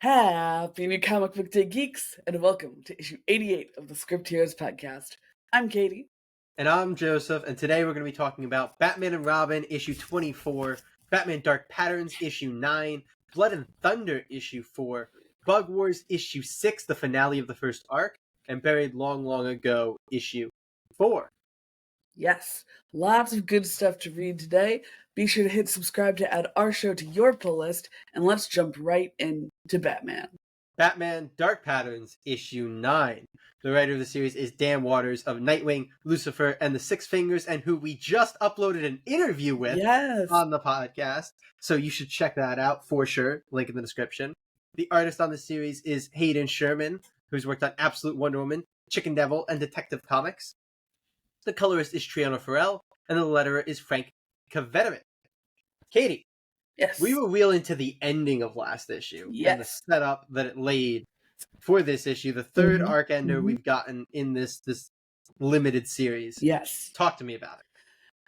Happy New Comic Book Day, geeks, and welcome to issue 88 of the Script Heroes podcast. I'm Katie. And I'm Joseph, and today we're going to be talking about Batman and Robin, issue 24, Batman Dark Patterns, issue 9, Blood and Thunder, issue 4, Bug Wars, issue 6, the finale of the first arc, and Buried Long, Long Ago, issue 4. Yes, lots of good stuff to read today. Be sure to hit subscribe to add our show to your pull list, and let's jump right into Batman. Batman Dark Patterns, issue 9. The writer of the series is Dan Waters of Nightwing, Lucifer, and the Six Fingers, and who we just uploaded an interview with on the podcast. So you should check that out for sure. Link in the description. The artist on the series is Hayden Sherman, who's worked on Absolute Wonder Woman, Chicken Devil, and Detective Comics. The colorist is Triana Farrell, and the letterer is Frank Kveteran. Katie. Yes. We were real into the ending of last issue and the setup that it laid for this issue, the third arc ender we've gotten in this limited series. Yes. Talk to me about it.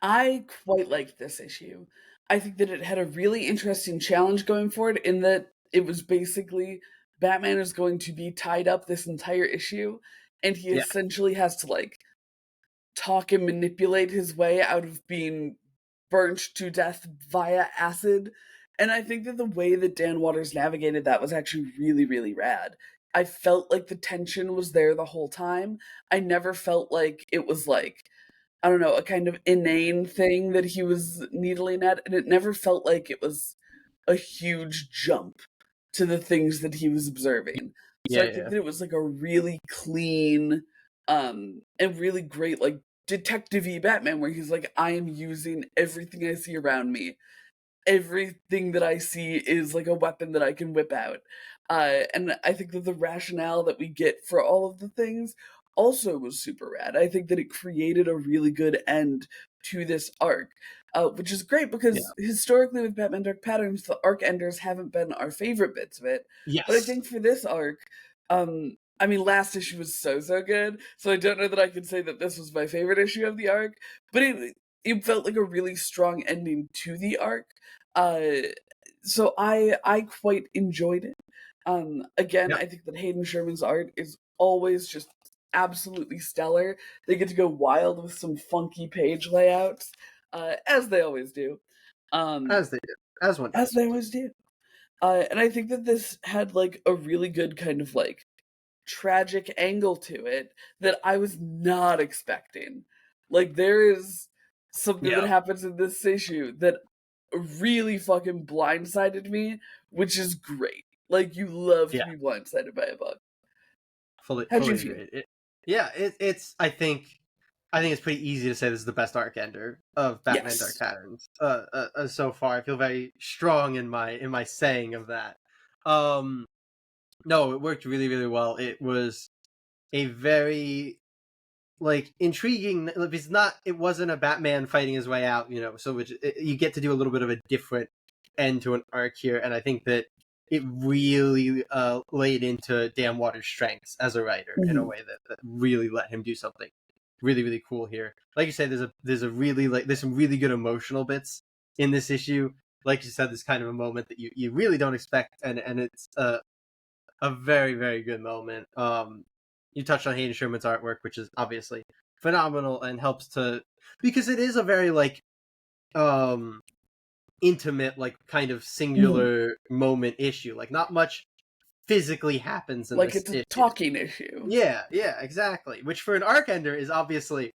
I quite liked this issue. I think that it had a really interesting challenge going forward in that it was basically Batman is going to be tied up this entire issue, and he essentially has to talk and manipulate his way out of being burnt to death via acid. And I think that the way that Dan Waters navigated that was actually really, really rad. I felt like the tension was there the whole time. I never felt like it was I don't know, a kind of inane thing that he was needling at. And it never felt like it was a huge jump to the things that he was observing. So I think that it was a really clean and really great detective-y Batman, where he's I am using everything I see around me. Everything that I see is a weapon that I can whip out. And I think that the rationale that we get for all of the things also was super rad. I think that it created a really good end to this arc, which is great because historically with Batman Dark Patterns, the arc enders haven't been our favorite bits of it. Yes. But I think for this arc, last issue was so good, so I don't know that I could say that this was my favorite issue of the arc, but it felt like a really strong ending to the arc. So I quite enjoyed it. Again, I think that Hayden Sherman's art is always just absolutely stellar. They get to go wild with some funky page layouts, as they always do. As they do. As they always do. And I think that this had a really good kind of tragic angle to it that I was not expecting. There is something that happens in this issue that really fucking blindsided me, which is great. You love to be blindsided by a book. Fully you feel? agree. It's I think it's pretty easy to say this is the best arc ender of Batman Dark Patterns so far. I feel very strong in my saying of that. No, it worked really, really well. It was a very intriguing. It wasn't a Batman fighting his way out, so you get to do a little bit of a different end to an arc here, and I think that it really laid into Dan Waters' strengths as a writer in a way that really let him do something really, really cool here. Like you said, there's some really good emotional bits in this issue. Like you said, this kind of a moment that you really don't expect, and it's a very, very good moment. You touched on Hayden Sherman's artwork, which is obviously phenomenal and helps to, because it is a very intimate, kind of singular moment issue. Not much physically happens in this it's a issue. talking issue. Yeah, exactly. Which for an arc ender is obviously,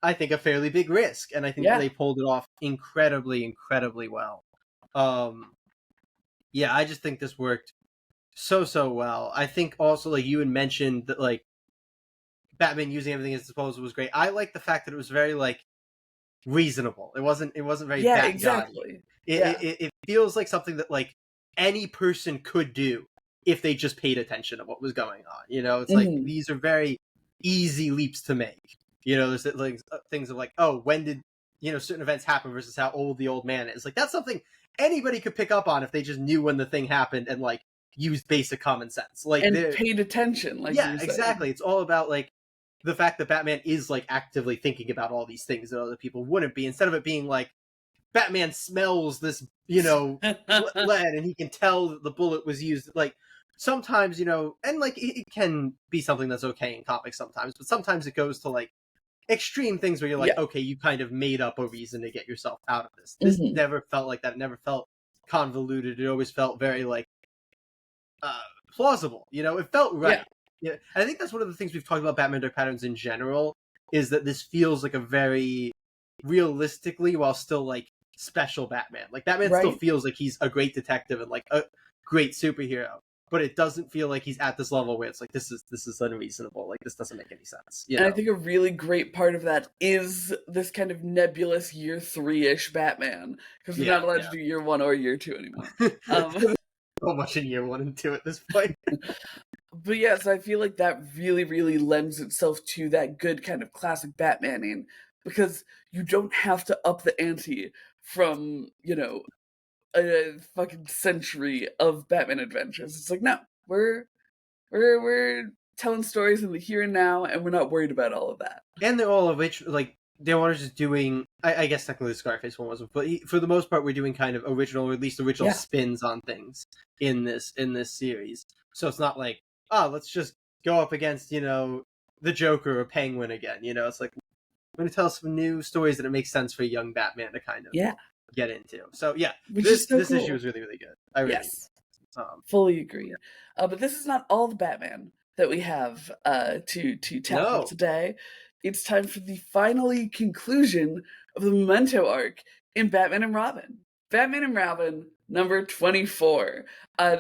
I think, a fairly big risk, and I think they pulled it off incredibly, incredibly well. I just think this worked so well. I think also you had mentioned that Batman using everything at his disposal was great. I like the fact that it was very reasonable. It wasn't very exactly. It feels like something that any person could do if they just paid attention to what was going on. It's these are very easy leaps to make. There's things of when did certain events happen versus how old the old man is. That's something anybody could pick up on if they just knew when the thing happened and used basic common sense. And paid attention. Exactly. It's all about the fact that Batman is actively thinking about all these things that other people wouldn't be, instead of it being Batman smells this, lead and he can tell that the bullet was used. sometimes, and like it can be something that's okay in comics sometimes, but sometimes it goes to like extreme things where you're like, Yeah. okay, you kind of made up a reason to get yourself out of this. This Hmm. never felt like that. It never felt convoluted. It always felt very like uh plausible. It felt Yeah. right. Yeah, and I think that's one of the things we've talked about Batman Dark Patterns in general is that this feels like a very realistically while still like special Batman. Like Batman still Right. feels like he's a great detective and like a great superhero, but it doesn't feel like he's at this level where it's like this is unreasonable. Like this doesn't make any sense. And I think a really great part of that is this kind of nebulous year 3-ish Batman, because we're Yeah, not allowed to yeah. do year 1 or year 2 anymore. So much in year 1 and 2 at this point. But yes, I feel like that really, really lends itself to that good kind of classic Batmaning, because you don't have to up the ante from, a fucking century of Batman adventures. It's like, no, we're telling stories in the here and now, and we're not worried about all of that. And they're all of which like they were just doing. I guess technically the Scarface one wasn't, but for the most part, we're doing kind of original, or at least original Yeah, spins on things in this series. So it's not like let's just go up against the Joker or Penguin again. It's like we're going to tell some new stories that it makes sense for a young Batman to kind of yeah, get into. So yeah, which is this so this issue cool. is really really good. I really Yes, um fully agree. But this is not all the Batman that we have to tackle no today. It's time for the finally conclusion of the Memento arc in Batman and Robin. Batman and Robin, number 24.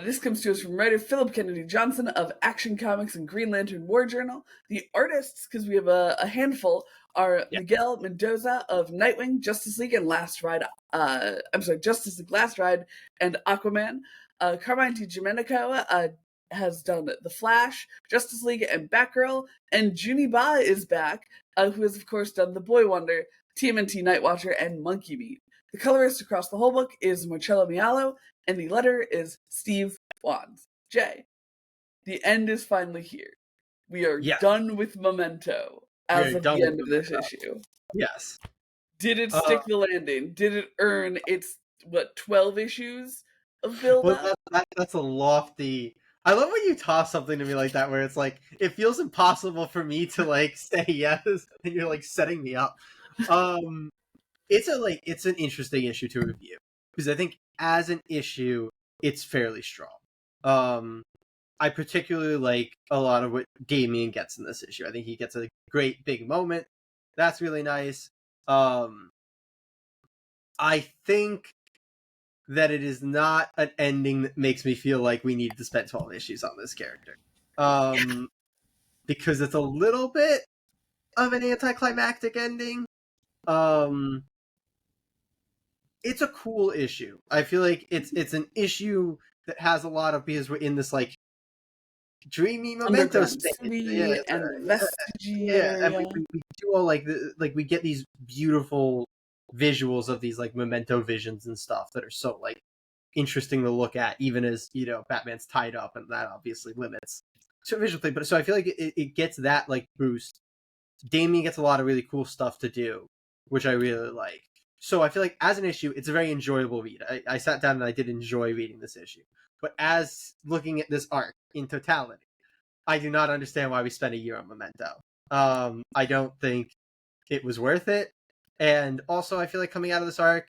This comes to us from writer Philip Kennedy Johnson of Action Comics and Green Lantern War Journal. The artists, because we have a handful, are yeah Miguel Mendoza of Nightwing, Justice League, and Last Ride. Justice League Last Ride and Aquaman. Carmine DiGomenico has done The Flash, Justice League, and Batgirl, and Junie Ba is back, who has of course done The Boy Wonder, TMNT Nightwatcher, and Monkey Meat. The colorist across the whole book is Marcello Mialo, and the letter is Steve Wands. Jay, the end is finally here. We are yes done with Memento as we're of done the with end of them. this issue. Yes. Did it Uh, stick the landing? Did it earn its, 12 issues of Well, build-up? that's a lofty. I love when you toss something to me like that, where it's like it feels impossible for me to like say yes, and you're like setting me up. Um, it's an interesting issue to review because I think as an issue, it's fairly strong. Um, I particularly like a lot of what Damien gets in this issue. I think he gets a great big moment. That's really nice. Um, I think that it is not an ending that makes me feel like we need to spend 12 issues on this character. Um, because it's a little bit of an anticlimactic ending. Um, it's a cool issue. I feel like it's an issue that has a lot of because we're in this like dreamy memento Underground space. Yeah, City and the Vestigi yeah, and area. we do all like we get these beautiful visuals of these like memento visions and stuff that are so like interesting to look at, even as Batman's tied up, and that obviously limits so visual thing. But so I feel like it gets that like boost. Damien gets a lot of really cool stuff to do, which I really like. So I feel like as an issue, it's a very enjoyable read. I sat down and I did enjoy reading this issue. But as looking at this arc in totality, I do not understand why we spent a year on Memento. I don't think it was worth it. And also, I feel like coming out of this arc,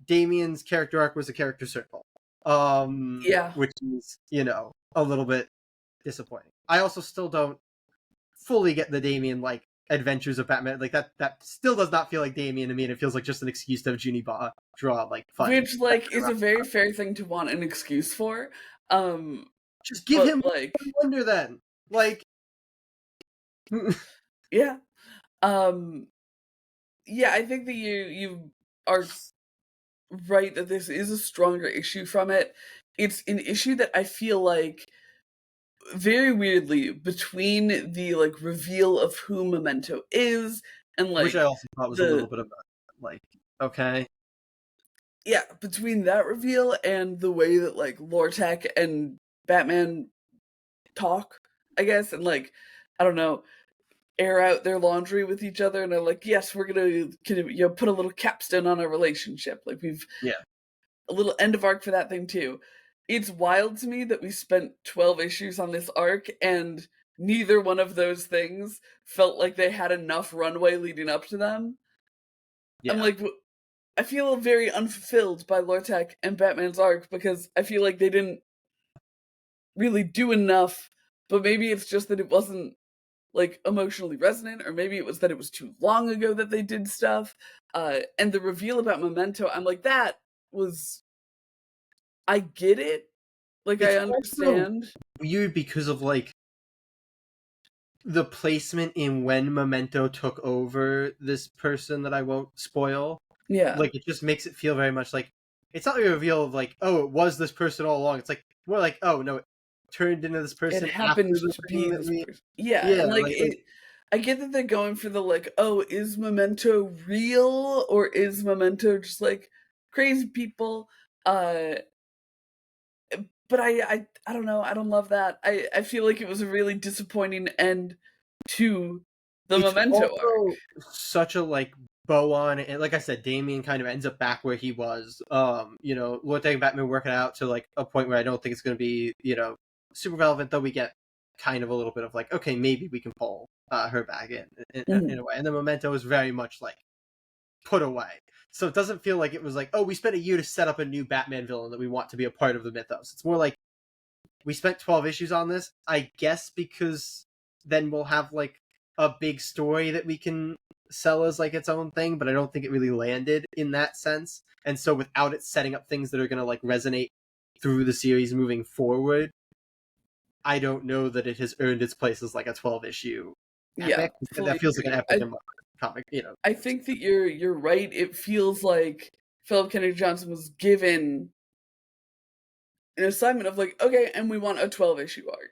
Damien's character arc was a character circle, Yeah. which is a little bit disappointing. I also still don't fully get the Damien like adventures of Batman. Like that still does not feel like Damien to me, and it feels like just an excuse to have Junie Ba draw like fun. Which, like, is a very fair thing to want an excuse for. Um, Just give but him like, Wonder then. Like, yeah. Um, yeah, I think that you are right that this is a stronger issue from it. It's an issue that I feel like very weirdly between the like reveal of who Memento is and which I like also thought was a little the bit of like, okay, yeah, between that reveal and the way that like Lortek and Batman talk, I guess, and like I don't know, air out their laundry with each other, and they're like, yes, we're gonna put a little capstone on our relationship. Like we've yeah, a little end of arc for that thing too. it's wild to me that we spent 12 issues on this arc and neither one of those things felt like they had enough runway leading up to them. I'm Yeah. like, I feel very unfulfilled by Lortek and Batman's arc because I feel like they didn't really do enough, but maybe it's just that it wasn't like emotionally resonant, or maybe it was that it was too long ago that they did stuff. And the reveal about Memento, I'm like, that was, I get it. Like, I It's also understand. weird because of like the placement in when Memento took over this person that I won't spoil. Yeah. Like it just makes it feel very much like it's not a reveal of like, oh, it was this person all along. It's like more like, oh no, it turned into this It person happened after the to thing be that this we person. Yeah, yeah, and like like it, I get that they're going for the like, oh, is Memento real or is Memento just like crazy people? Uh but I don't know, I don't love that. I feel like it was a really disappointing end to the it's Memento arc. also such a like bow on and like I said, Damien kind of ends up back where he was. Lord Dang Batman working out to like a point where I don't think it's gonna be, super relevant, though we get kind of a little bit of like, okay, maybe we can pull her back in Mhm. a way. And the Memento is very much like put away. So it doesn't feel like it was like, oh, we spent a year to set up a new Batman villain that we want to be a part of the mythos. It's more like we spent 12 issues on this, I guess, because then we'll have like a big story that we can sell as like its own thing, but I don't think it really landed in that sense. And so without it setting up things that are going to like resonate through the series moving forward, I don't know that it has earned its place as like a 12 issue Yeah, epic. fully That feels like an agree. epic in my comic. I think that you're right. It feels like Philip Kennedy Johnson was given an assignment of like, okay, and we want a 12 issue arc.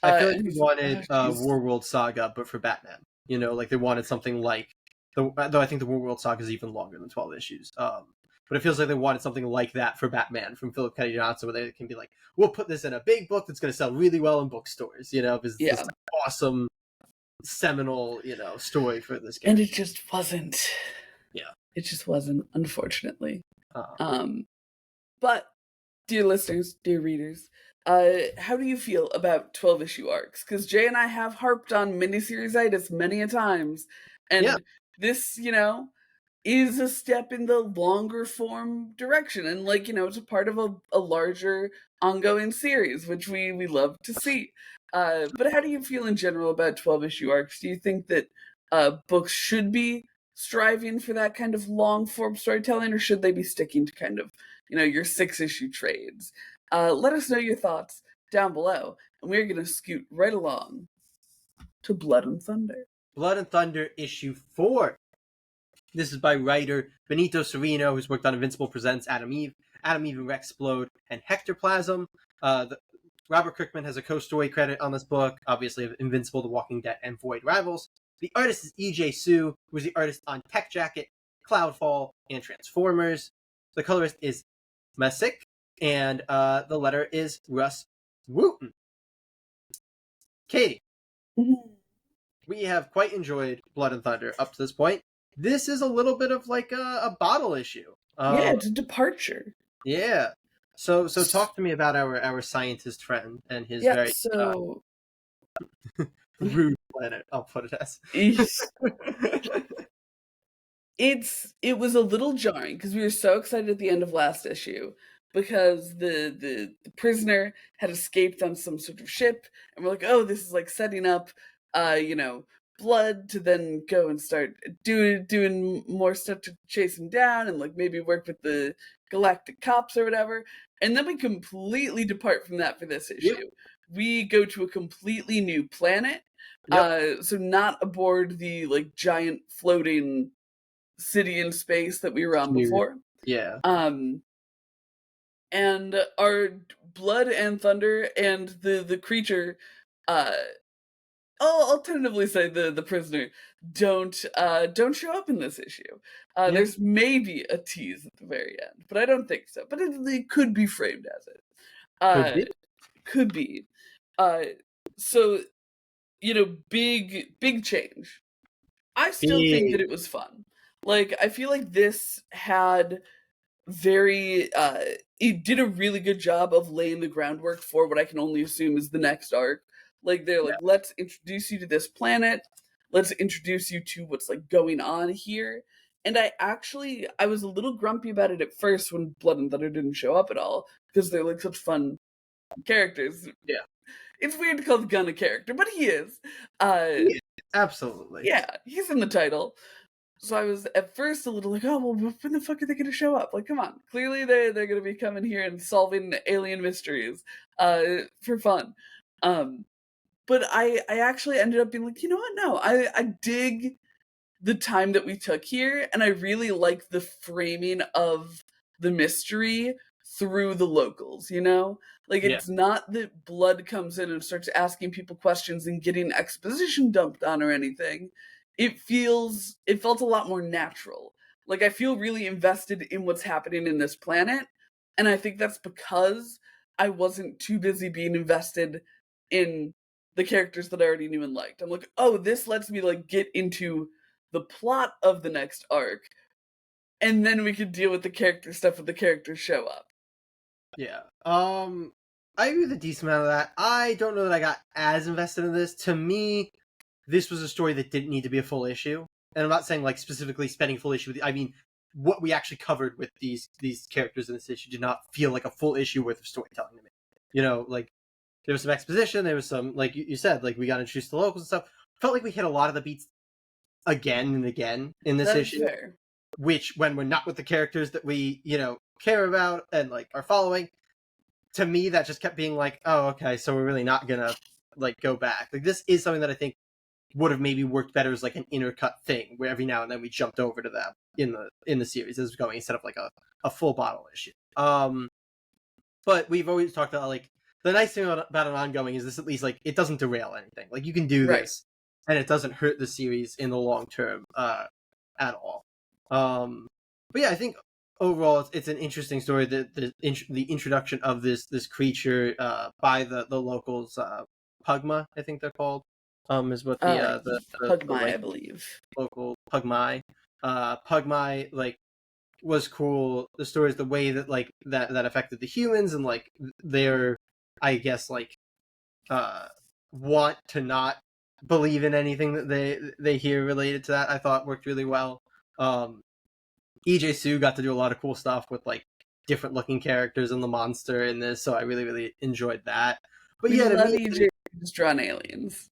I feel like And they he's like, wanted oh, jeez. War World Saga, but for Batman. Like they wanted something like though I think the War World Saga is even longer than 12 issues. But it feels like they wanted something like that for Batman from Philip Kennedy Johnson, where they can be like, we'll put this in a big book that's going to sell really well in bookstores. Because it's Yeah. this awesome seminal story for this And it character. just wasn't. Yeah. It just wasn't, unfortunately. Uh, Um, but dear listeners, dear readers, how do you feel about 12 issue arcs? Because Jay and I have harped on miniseries-itis many a times, yeah. and this, is a step in the longer form direction. And like, it's a part of a larger ongoing series, which we love to see. But how do you feel in general about 12 issue arcs? Do you think that books should be striving for that kind of long form storytelling, or should they be sticking to kind of your 6 issue trades? Let us know your thoughts down below, and we're going to scoot right along to Blood and Thunder. Blood and Thunder issue 4. This is by writer Benito Cereno, who's worked on Invincible Presents Adam Eve and Rexplode, and Hectoplasm. Robert Kirkman has a co-story credit on this book, obviously of Invincible, The Walking Dead, and Void Rivals. The artist is E.J. Sue, who was the artist on Tech Jacket, Cloudfall, and Transformers. The colorist is Masick, and the letter is Russ Wooten. Katie, Mhm. we have quite enjoyed Blood and Thunder up to this point. This is a little bit of like a bottle issue. Yeah, it's a departure. Yeah. So talk to me about our scientist friend and his Yeah, very so rude planet. I'll put it as. it was a little jarring because we were so excited at the end of last issue because the prisoner had escaped on some sort of ship, and we're like, oh, this is like setting up blood to then go and start doing more stuff to chase him down and like maybe work with the galactic cops or whatever. And then we completely depart from that for this Yep. issue. We go to a completely new planet. Yep. So not aboard the like giant floating city in space that we were on Huge. before. Yeah. Um, and our Blood and Thunder and the creature, uh, I'll tentatively say the prisoner don't show up in this issue. Yeah. There's maybe a tease at the very end, but I don't think so. But it could be framed as it. Could Uh, be. could be. Uh, so big change. I still think that Big. it was fun. Like, I feel like this had very it did a really good job of laying the groundwork for what I can only assume is the next arc. Like they're Yeah. like, let's introduce you to this planet. Let's introduce you to what's like going on here. And I was a little grumpy about it at first when Blood and Thunder didn't show up at all because they're like such fun characters. Yeah. It's weird to call the gun a character, but he is. Uh, Yeah, absolutely. yeah, he's in the title. So I was at first a little like, oh well, when the fuck are they going to show up? Like, come on, clearly they're going to be coming here and solving alien mysteries, for fun. Um, but I actually ended up being like, you know what? No, I dig the time that we took here, and I really like the framing of the mystery through the locals, you know? Like, Yeah. it's not that Blood comes in and starts asking people questions and getting exposition dumped on or anything. It felt a lot more natural. Like, I feel really invested in what's happening in this planet, and I think that's because I wasn't too busy being invested in the characters that I already knew and liked. I'm like, oh, this lets me, like, get into the plot of the next arc, and then we could deal with the character stuff when the characters show up. Yeah. I agree with a decent amount of that. I don't know that I got as invested in this. To me, this was a story that didn't need to be a full issue. And I'm not saying like specifically spending full issue with I mean what we actually covered with these characters in this issue did not feel like a full issue worth of storytelling to me. You know, like there was some exposition, there was some like you said, like we got introduced to locals and stuff. Felt like we hit a lot of the beats again and again in this That's issue. fair. Which when we're not with the characters that we, care about and like are following, to me that just kept being like, oh, okay, so we're really not gonna like go back. Like this is something that I think would have maybe worked better as like an intercut thing where every now and then we jumped over to them in the series as going instead of like a full bottle issue. But we've always talked about like the nice thing about an ongoing is this at least like it doesn't derail anything. Like you can do Right. this and it doesn't hurt the series in the long term at all. But yeah, I think overall it's an interesting story. The introduction of this creature by the locals, Pugma, I think they're called, is what the Pugmai, I like believe. local Pugmai. Pugmai like was cool. The stories, the way that like that affected the humans and like their, I guess like, want to not believe in anything that they hear related to that, I thought worked really well. EJ Sue got to do a lot of cool stuff with like different looking characters and the monster in this, so I really, really enjoyed that. But We yeah, to love me, EJ just drawn aliens.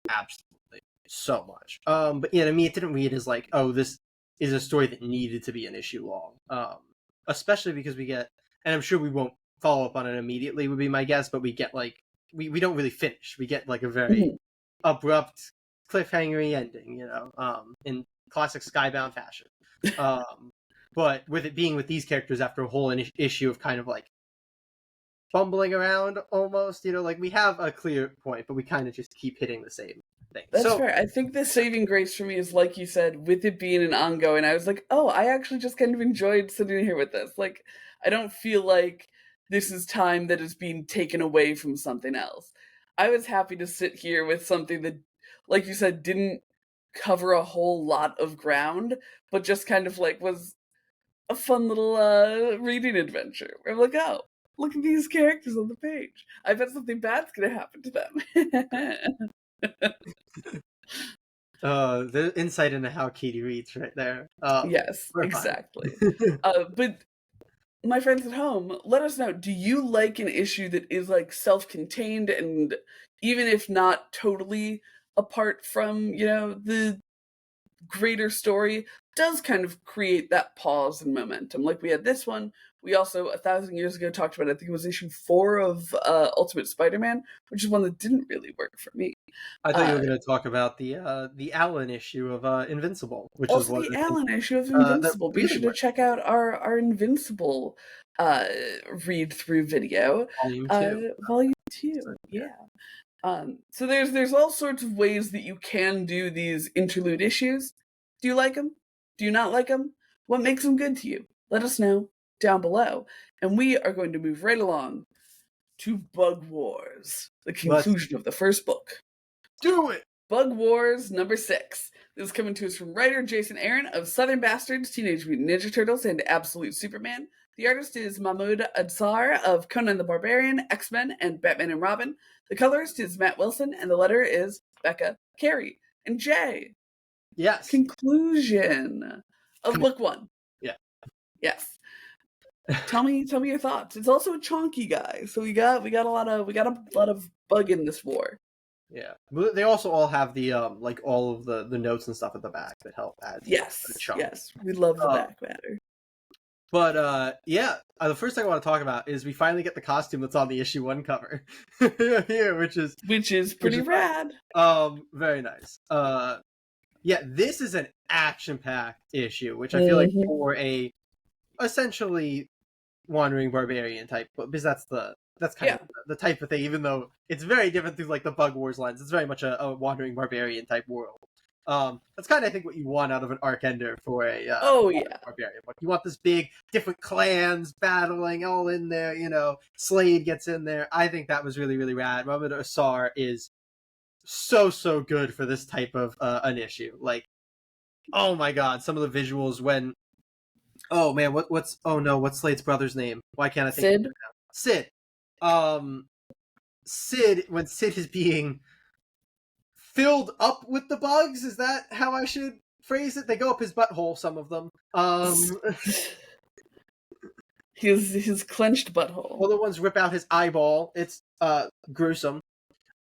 absolutely so much. But yeah, to me, it didn't read as like, oh, this is a story that needed to be an issue long. Especially because we get, and I'm sure we won't follow up on it immediately, would be my guess, but we get like we don't really finish. We get like a very abrupt cliffhangery ending, in classic Skybound fashion. But with it being with these characters after a whole issue of kind of like fumbling around almost, like we have a clear point, but we kind of just keep hitting the same thing. That's fair. I think the saving grace for me is, like you said, with it being an ongoing, I was like, oh, I actually just kind of enjoyed sitting here with this. Like, I don't feel like this is time that is being taken away from something else. I was happy to sit here with something that, like you said, didn't cover a whole lot of ground, but just kind of like was a fun little reading adventure. I'm like, oh, look at these characters on the page. I bet something bad's gonna happen to them. The insight into how Katie reads right there. Yes, We're fine. exactly. But my friends at home, let us know. Do you like an issue that is like self-contained and even if not totally apart from, the greater story, does kind of create that pause and momentum? Like we had this one. We also 1,000 years ago talked about, I think it was issue 4 of Ultimate Spider-Man, which is one that didn't really work for me. I thought you Uh, were going to talk about the Allen issue of Invincible, which is Also, what the I think Allen issue of that Invincible. Be really sure to worked. check out our Invincible uh, read through video, Volume 2. volume So, 2. yeah. Yeah. So there's all sorts of ways that you can do these interlude issues. Do you like them? Do you not like them? What makes them good to you? Let us know down below. And we are going to move right along to Bug Wars, the Let's conclusion of the first book. do it! Bug Wars number 6. This is coming to us from writer Jason Aaron of Southern Bastards, Teenage Mutant Ninja Turtles, and Absolute Superman. The artist is Mahmoud Adsar of Conan the Barbarian, X-Men, and Batman and Robin. The colorist is Matt Wilson, and the letter is Becca Carey. And Jay, Yes. conclusion of book one. Yeah. Yes. Tell me your thoughts. It's also a chonky guy, so we got a lot of bug in this war. Yeah. But they also all have the like all of the notes and stuff at the back that help add Yes, the chunk. yes, we love the back matter. But yeah, the first thing I want to talk about is we finally get the costume that's on the issue 1 cover here, which is pretty rad. Very nice. Yeah, this is an action-packed issue, which I feel like for a essentially wandering barbarian type, because that's kind of the type of thing. Even though it's very different through like the Bug Wars lens, it's very much a wandering barbarian type world. That's kind of I think what you want out of an arc ender for a barbarian. You want this big different clans battling all in there. You know, Slade gets in there. I think that was really really rad. Mahmoud Asar is so good for this type of an issue. Like, oh my god, some of the visuals when. Oh man, what's Slade's brother's name? Why can't I think Sid? of it now? Sid. Sid, when Sid is being filled up with the bugs, is that how I should phrase it? They go up his butthole, some of them. His clenched butthole. Other ones rip out his eyeball. It's gruesome.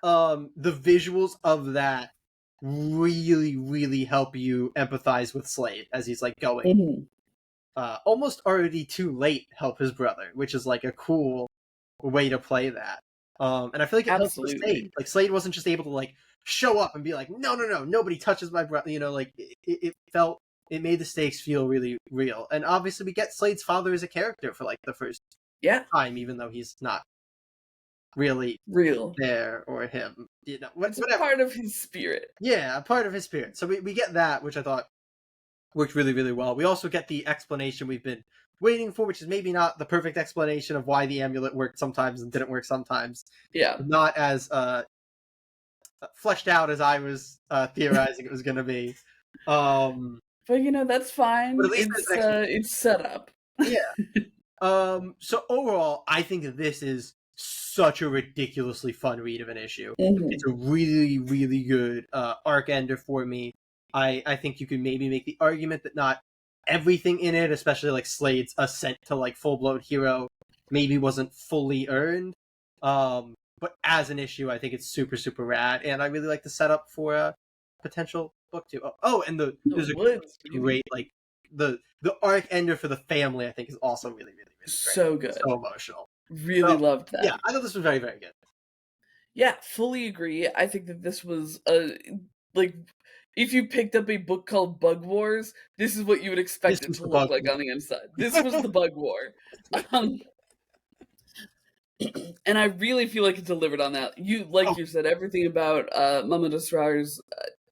The visuals of that really, really help you empathize with Slade as he's like going. Almost already too late help his brother, which is like a cool way to play that. And I feel like it helped with Slade. Like Slade wasn't just able to like show up and be like, no, nobody touches my brother. You know, like it made the stakes feel really real. And obviously we get Slade's father as a character for like the first time, even though he's not really real there or him. You know, it's part of his spirit. Yeah, a part of his spirit. So we get that, which I thought worked really, really well. We also get the explanation we've been waiting for, which is maybe not the perfect explanation of why the amulet worked sometimes and didn't work sometimes. Yeah. Not as fleshed out as I was theorizing it was going to be. But you know, that's fine. It's set up. Yeah. So overall, I think this is such a ridiculously fun read of an issue. It's a really, really good arc ender for me. I think you could maybe make the argument that not everything in it, especially like Slade's ascent to like full-blown hero, maybe wasn't fully earned. But as an issue, I think it's super, super rad, and I really like the setup for a potential book too. And there's a great like the arc ender for the family. I think is also really, really, really great. So good, so emotional. Really loved that. Yeah, I thought this was very, very good. Yeah, fully agree. I think that this was like. If you picked up a book called Bug Wars, this is what you would expect it to look like on the inside. This was the Bug War. And I really feel like it delivered on that. You said, everything about Mahmoud Asrar's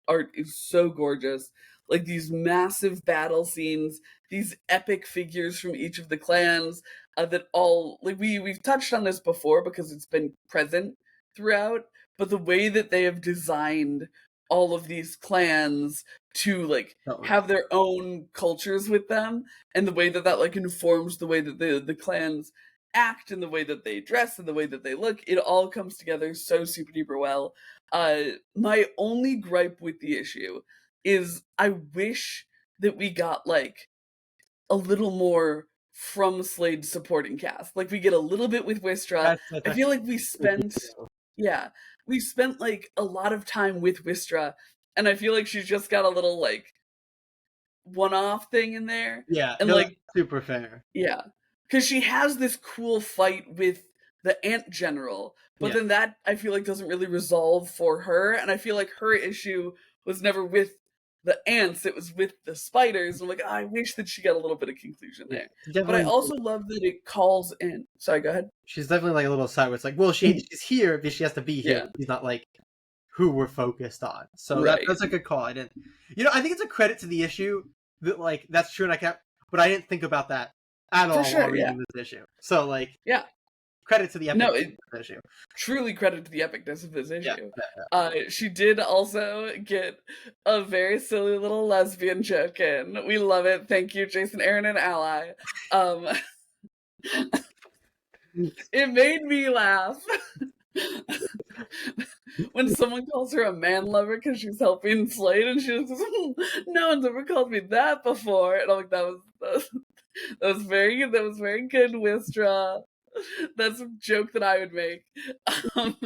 art is so gorgeous. Like these massive battle scenes, these epic figures from each of the clans that all, like we've touched on this before because it's been present throughout, but the way that they have designed all of these clans to like have their own cultures with them, and the way that like informs the way that the clans act and the way that they dress and the way that they look, it all comes together so super duper well. My only gripe with the issue is I wish that we got like a little more from Slade's supporting cast. Like we get a little bit with Wistra. I feel like we spent like a lot of time with Wistra, and I feel like she's just got a little like one-off thing in there. Yeah, and like super fair. Yeah, because she has this cool fight with the Ant General, but then that I feel like doesn't really resolve for her, and I feel like her issue was never with the ants, it was with the spiders. I'm like, I wish that she got a little bit of conclusion there. But I also love that it calls in. Sorry, go ahead. She's definitely like a little side where it's like, well, she's here because she has to be here. Yeah. She's not like who we're focused on. So that's a good call. I think it's a credit to the issue that like that's true, and but I didn't think about that at all while reading this issue. So like, credit to the epicness of this issue. Truly credit to the epicness of this issue. She did also get a very silly little lesbian joke in. We love it. Thank you, Jason Aaron and Ally. It made me laugh. When someone calls her a man lover because she's helping Slade, and she just goes, "No one's ever called me that before," and I'm like, that was very good, Wistra. That's a joke that I would make. Um,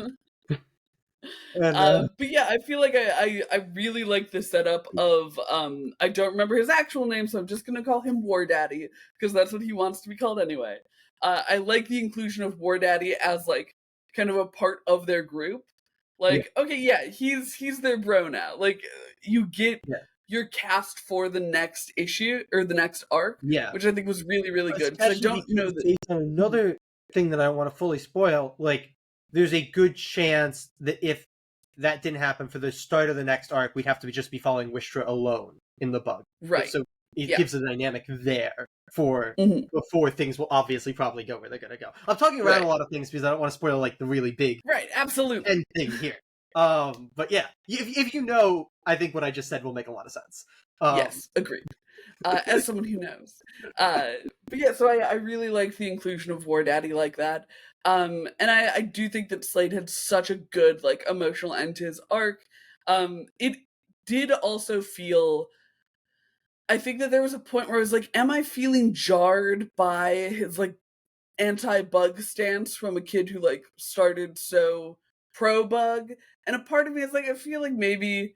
And but yeah, I feel like I really like the setup of I don't remember his actual name, so I'm just gonna call him War Daddy because that's what he wants to be called anyway. I like the inclusion of War Daddy as like kind of a part of their group. yeah, Like, okay, yeah, he's their bro now. Like, you get yeah, your cast for the next issue or the next arc, yeah. which I think was really really good because I Especially don't know because that. based on another thing that I don't want to fully spoil, like there's a good chance that if that didn't happen for the start of the next arc, we'd have to just be following Wistra alone in the bug. Right. So it Yeah. gives a dynamic there for Mhm. before things will obviously probably go where they're gonna go. I'm talking around a Right. lot of things because I don't want to spoil like the really big Right. end Absolutely. thing here. But yeah, if you know, I think what I just said will make a lot of sense. Um, Yes. Agreed. As someone who knows. Uh, but yeah, so I really like the inclusion of War Daddy like that. And I do think that Slade had such a good like emotional end to his arc. It did also feel. I think that there was a point where I was like, "Am I feeling jarred by his like anti-bug stance from a kid who like started so pro-bug?" And a part of me is like, I feel like maybe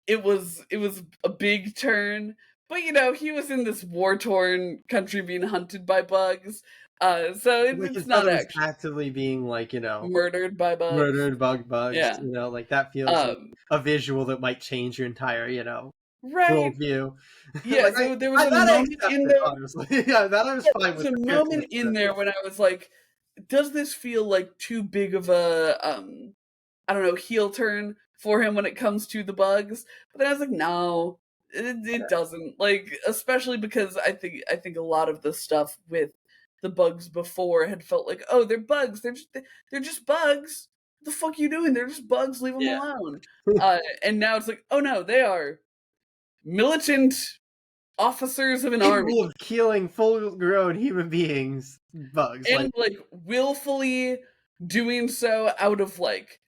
it was a big turn, but he was in this war-torn country being hunted by bugs, so like his it's not brother was actually actively being like, murdered by bugs. murdered bugs, Yeah. like that feels like um a visual that might change your entire, right. worldview. Yeah, Like so there was a that I moment in accepted, there. honestly. Yeah, that I was Yeah, there fine was with a the character moment making in that there when I was like, does this feel like too big of a I don't know, heel turn for him when it comes to the bugs. But then I was like, no, it doesn't. Like, especially because I think a lot of the stuff with the bugs before had felt like, oh, they're bugs. They're just bugs. What the fuck are you doing? They're just bugs. Leave them Yeah. alone. And now it's like, oh no, they are militant officers of an army Capable of killing full grown human beings, bugs. Like, and like willfully doing so out of like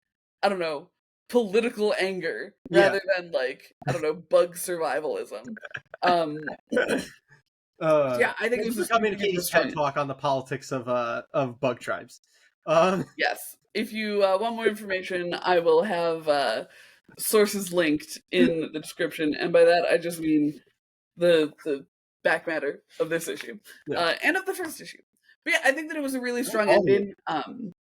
I don't know, political anger yeah. rather than like I don't know, bug survivalism. Um yeah, I think it Thank was you for a coming to super Katie's TED strong. talk on the politics of bug tribes. Um Yes. If you want more information, I will have sources linked in the description, and by that I just mean the back matter of this issue yeah. and of the first issue. But yeah, I think that it was a really Not strong all the ending.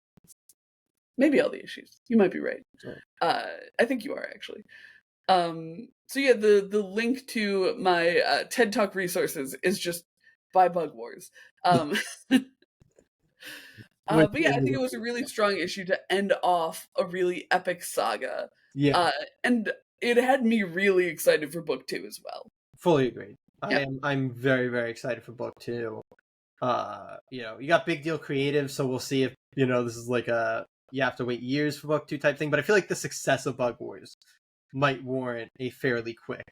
Maybe all the issues. You might be right. issues. I think you are actually. So yeah, the link to my TED Talk resources is just by Bug Wars. Um, Which but yeah, I think it was a really strong issue to end off a really epic saga, yeah, and it had me really excited for book two as well. fully agreed. Yeah, I'm very, very excited for book two. You got Big Deal Creative, so we'll see if, this is like a you have to wait years for book two type thing. But I feel like the success of Bug Wars might warrant a fairly quick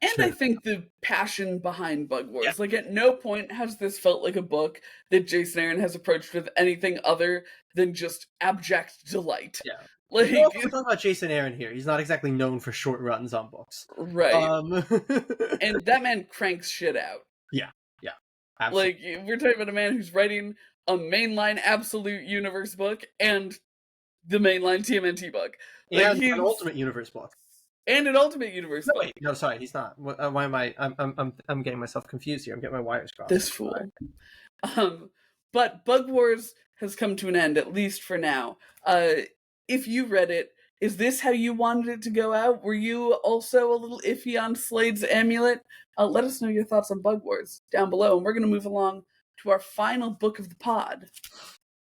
and I turn. think the passion behind Bug Yeah, Wars. Like at no point has this felt like a book that Jason Aaron has approached with anything other than just abject delight. yeah. Because Like, also we're talking about Jason Aaron here. He's not exactly known for short runs on books. right. Um, And that man cranks shit out. yeah, yeah, absolutely, Like we're talking about a man who's writing a mainline Absolute Universe book and the mainline TMNT book. Like and an he's Ultimate Universe book. and an Ultimate Universe No, book. wait, no, sorry, he's not. Why am I? I'm getting myself confused here. I'm getting my wires crossed. This fool. Um, but Bug Wars has come to an end, at least for now. If you read it, is this how you wanted it to go out? Were you also a little iffy on Slade's amulet? Let us know your thoughts on Bug Wars down below, and we're going to move along to our final book of the pod,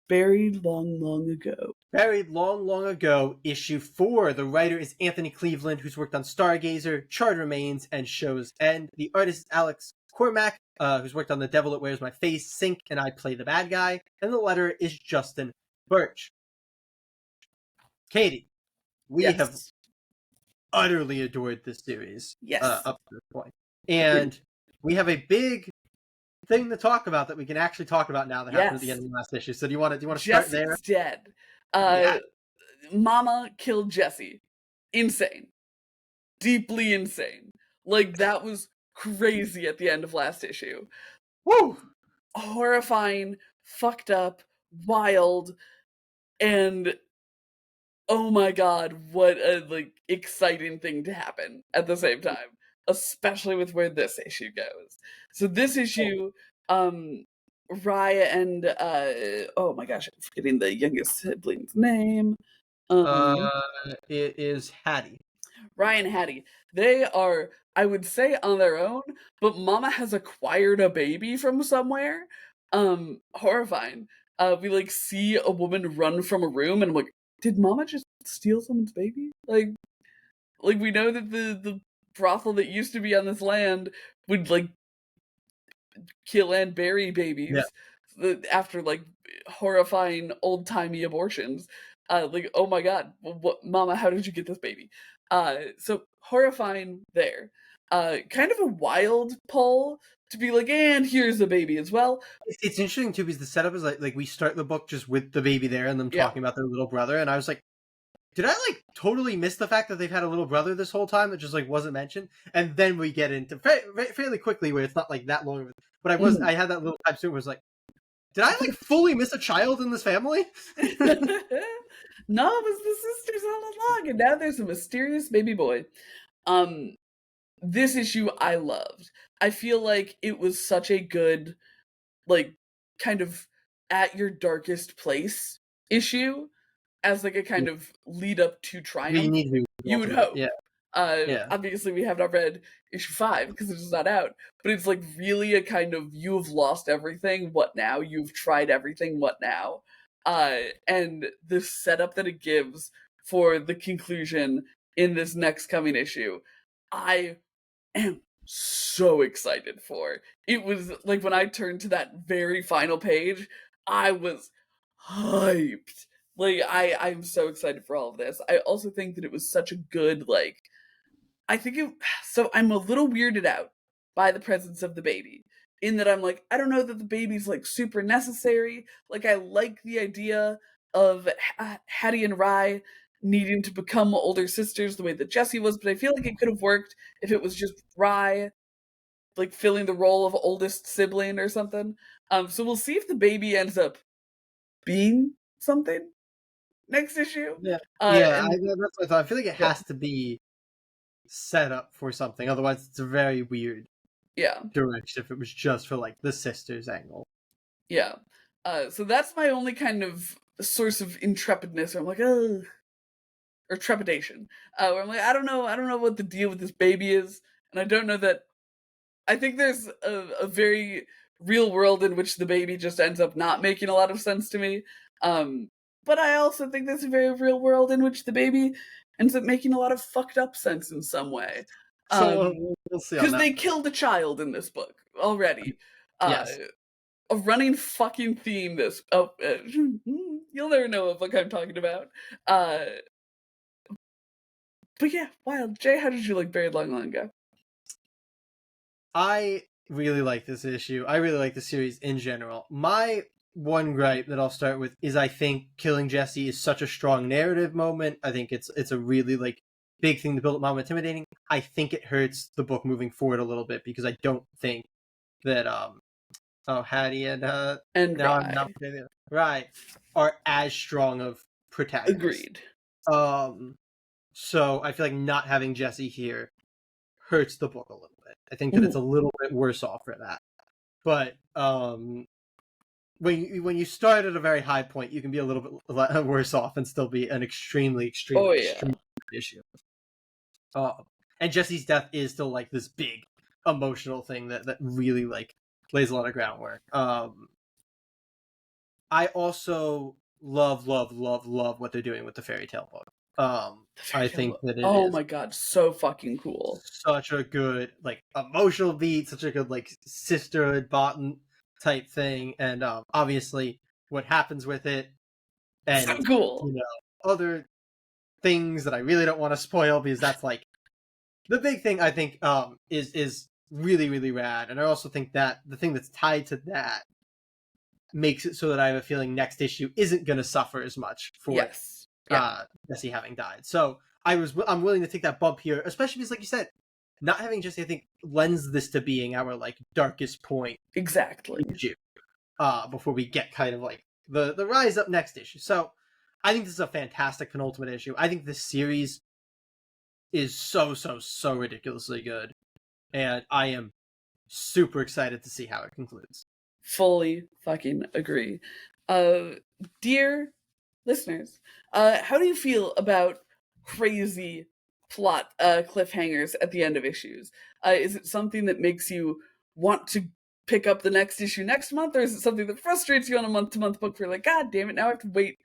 Buried Long, Long Ago. Buried long, long ago, issue 4. The writer is Anthony Cleveland, who's worked on Stargazer, Charred Remains, and Show's End. The artist is Alex Cormack, who's worked on The Devil That Wears My Face, Sink, and I Play the Bad Guy. And the letter is Justin Birch. Katie, we have Yes. utterly adored this series Yes. up to this point. Agreed. And we have a big thing to talk about that we can actually talk about now that happened at the end Yes, of the last issue. So do you want to start there? Jesse's dead. Uh, Yeah. Mama killed Jesse. Insane. Deeply insane. Like, that was crazy at the end of last issue. Woo! Horrifying, fucked up, wild, and oh my god, what a like exciting thing to happen at the same time, especially with where this issue goes. So this issue, Raya and oh my gosh, I'm forgetting the youngest sibling's name. Um Uh, it is Hattie. Ryan and Hattie. They are, I would say, on their own, but Mama has acquired a baby from somewhere. Horrifying. We like see a woman run from a room, and I'm like, did Mama just steal someone's baby? Like we know that the brothel that used to be on this land would like kill and bury Yeah. babies after like horrifying old timey abortions. Like, oh my god, what, Mama? How did you get this baby? So horrifying there. Kind of a wild pull to be like, and here's the baby as well. It's interesting too because the setup is like we start the book just with the baby there and them Yeah, talking about their little brother, and I was like, did I like totally miss the fact that they've had a little brother this whole time that just like wasn't mentioned? And then we get into fairly quickly where it's not like that long of but I had that little time soon where it was like, did I like fully miss a child in this family? no, it was the sisters all along, and now there's a mysterious baby boy. Um, this issue I loved. I feel like it was such a good, like, kind of at your darkest place issue as like a kind of lead up to We triumph. need to be You would ultimate. hope. Yeah. Yeah. Obviously, we have not read issue 5 because it's not out, but it's like really a kind of you have lost everything. What now? You've tried everything. What now? And the setup that it gives for the conclusion in this next coming issue, I am so excited for. It was like when I turned to that very final page, I was hyped. Like I'm so excited for all of this. I also think that it was such a good like I think it so I'm a little weirded out by the presence of the baby. In that I'm like, I don't know that the baby's like super necessary. Like I like the idea of Hattie and Rye needing to become older sisters the way that Jessie was, but I feel like it could have worked if it was just Rye like filling the role of oldest sibling or something. So we'll see if the baby ends up being something next issue. Yeah. Yeah, And that's what I thought. I feel like it yeah, has to be set up for something. Otherwise, it's a very weird yeah, direction if it was just for like the sisters angle. yeah. So that's my only kind of source of intrepidness. Where I'm like, oh, or trepidation. Where I'm like, I don't know what the deal with this baby is, and I don't know that. I think there's a very real world in which the baby just ends up not making a lot of sense to me. Um, but I also think there's a very real world in which the baby ends up making a lot of fucked up sense in some way. So we'll see on Because that. they killed a child in this book already. Uh, Yes. a running fucking theme. This you'll never know what book I'm talking about. Uh, but yeah, wild. Jay, how did you like Buried Long Long Ago? I really like this issue. I really like the series in general. My one gripe that I'll start with is I think killing Jesse is such a strong narrative moment. I think it's a really like big thing to build up Mom intimidating. I think it hurts the book moving forward a little bit because I don't think that Hattie and And now I'm not Rye. right are as strong of protagonists. Agreed. So I feel like not having Jesse here hurts the book a little bit. I think that it's Mhm. a little bit worse off for that. But when you start at a very high point, you can be a little bit worse off and still be an extremely, Oh extremely, yeah. extremely good issue. And Jesse's death is still like this big emotional thing that really like lays a lot of groundwork. I also love what they're doing with the fairy tale book. The I fairy tale think book. that it Oh is my god, so fucking cool. such a good like emotional beat, such a good like sisterhood bottom type thing, and obviously what happens with it, So and cool. you know other things that I really don't want to spoil because that's like the big thing I think is really, really rad. And I also think that the thing that's tied to that makes it so that I have a feeling next issue isn't going to suffer as much for Yes. Yeah. Jesse having died. So I'm willing to take that bump here, especially because, like you said, not having Jesse, I think, lends this to being our like darkest point Exactly. issue. Before we get kind of like the rise up next issue. So I think this is a fantastic penultimate issue. I think this series is so ridiculously good, and I am super excited to see how it concludes. Fully fucking agree. Dear listeners, how do you feel about crazy plot cliffhangers at the end of issues? Is it something that makes you want to pick up the next issue next month, or is it something that frustrates you on a month-to-month book where you're like, God damn it, now I have to wait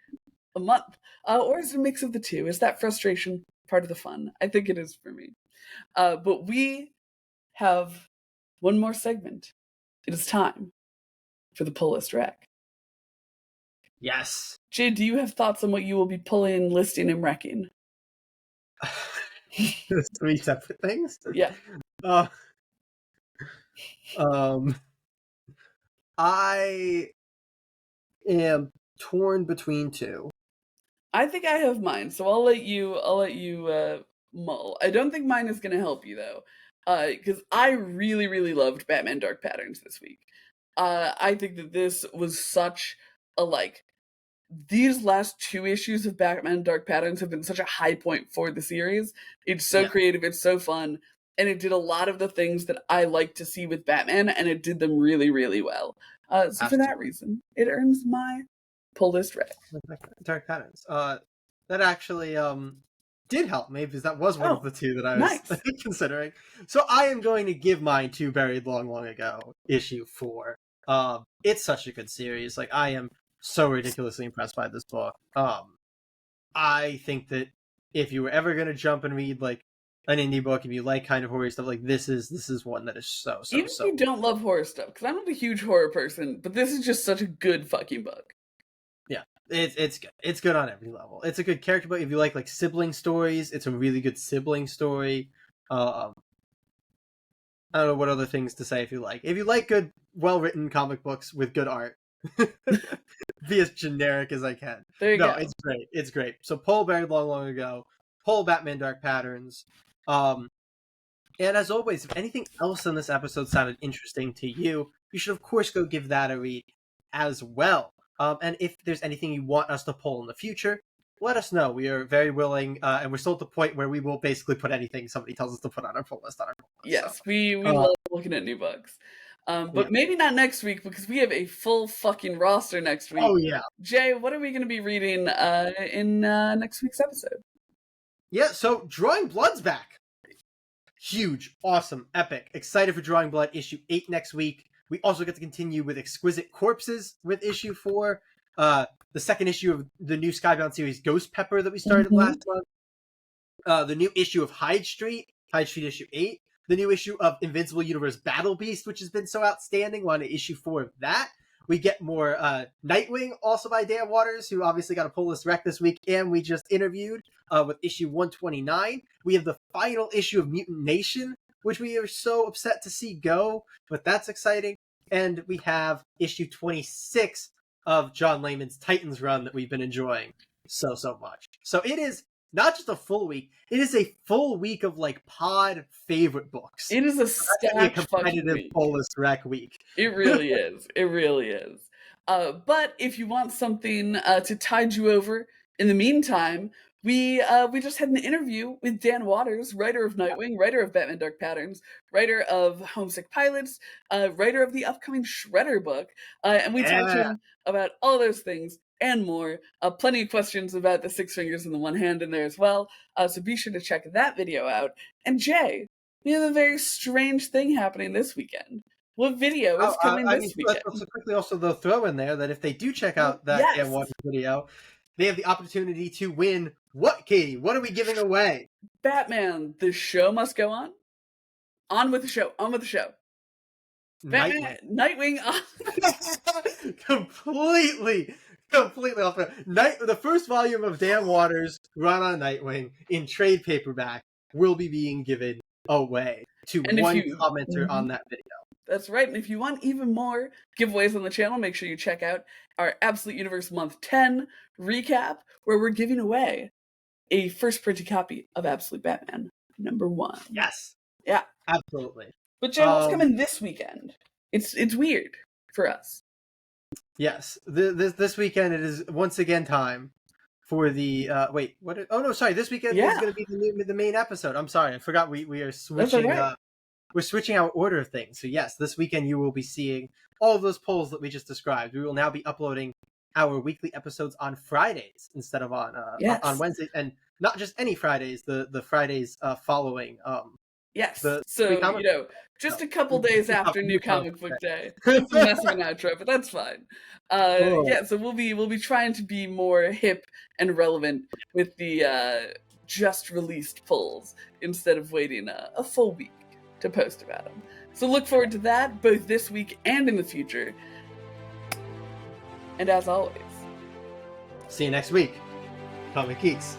a month? Or is it a mix of the two? Is that frustration part of the fun? I think it is for me. But we have one more segment. It is time for the pull list rec. Yes. Jay, do you have thoughts on what you will be pulling, listing, and wrecking? 3 separate things. Yeah. Uh, I am torn between 2. I think I have mine, so I'll let you mull. I don't think mine is gonna help you though. Because I really, really loved Batman Dark Patterns this week. I think that this was such a like these last 2 issues of Batman Dark Patterns have been such a high point for the series. It's so Yeah. creative, it's so fun, and it did a lot of the things that I like to see with Batman, and it did them really, really well. So for that reason, it earns my pull list rec. Dark Patterns. That actually did help me because that was one of the 2 that I was Nice. considering. So I am going to give mine to Buried Long Long Ago, issue 4. It's such a good series. Like, I am so ridiculously impressed by this book. I think that if you were ever going to jump and read like an indie book, if you like kind of horror stuff, like this is one that is so Even if you don't love horror stuff, because I'm not a huge horror person, but this is just such a good fucking book. Yeah, it's good. It's good on every level. It's a good character book. If you like sibling stories, it's a really good sibling story. I don't know what other things to say if you like. If you like good, well-written comic books with good art, be as generic as I can. There you go. It's great. It's great. So Paul Buried Long Long Ago, Paul Batman Dark Patterns. And as always, if anything else in this episode sounded interesting to you, you should of course go give that a read as well. And if there's anything you want us to pull in the future, let us know. We are very willing, and we're still at the point where we will basically put anything somebody tells us to put on our pull list. Yes, so, we love looking at new books. But maybe not next week because we have a full fucking roster next week. Oh, yeah. Jay, what are we going to be reading in next week's episode? Yeah, so Drawing Blood's back. Huge, awesome, epic. Excited for Drawing Blood issue 8 next week. We also get to continue with Exquisite Corpses with issue 4. The second issue of the new Skybound series Ghost Pepper that we started last month. The new issue of Hyde Street issue 8. The new issue of Invincible Universe Battle Beast, which has been so outstanding. We're on to issue 4 of that. We get more Nightwing, also by Dan Waters, who obviously got a pull list rec this week, and we just interviewed with issue 129. We have the final issue of Mutant Nation, which we are so upset to see go, but that's exciting. And we have issue 26 of John Layman's Titans run that we've been enjoying so much. So it is not just a full week, it is a full week of like pod favorite books. It is a stacked competitive pull list rec week. It really is. It really is. But if you want something to tide you over in the meantime, we just had an interview with Dan Waters, writer of Nightwing, writer of Batman Dark Patterns, writer of Homesick Pilots, writer of the upcoming Shredder book, and we talked to him about all those things and more. Plenty of questions about the 6 fingers and the 1 hand in there as well. So be sure to check that video out. And Jay, we have a very strange thing happening this weekend. What video is coming this weekend? Let's quickly also though throw in there that if they do check out that Dan Waters video, they have the opportunity to win what, Katie? What are we giving away? Batman, the show must go on. On with the show. On with the show. Batman, Nightwing on. Completely off. The first volume of Dan Waters' run on Nightwing in trade paperback will be being given away to And if one you commenter on that video. That's right. And if you want even more giveaways on the channel, make sure you check out our Absolute Universe Month 10 recap, where we're giving away a first printed copy of Absolute Batman #1. Yes, Yeah. absolutely. But Jay, what's coming this weekend? It's weird for us. Yes, this weekend it is once again time for the wait. Oh no, sorry. This weekend is going to be the main episode. I'm sorry, I forgot we are switching. Right. We're switching our order of things. So yes, this weekend you will be seeing all of those polls that we just described. We will now be uploading our weekly episodes on Fridays instead of on Wednesdays, and not just any Fridays. The Fridays following. Yes. The So, just a couple days after New Comic Book Day. It's a mess of an outro, but that's fine. Yeah, so we'll be trying to be more hip and relevant with the just released polls instead of waiting a full week to post about them. So look forward to that both this week and in the future. And as always, see you next week, Comic Geeks.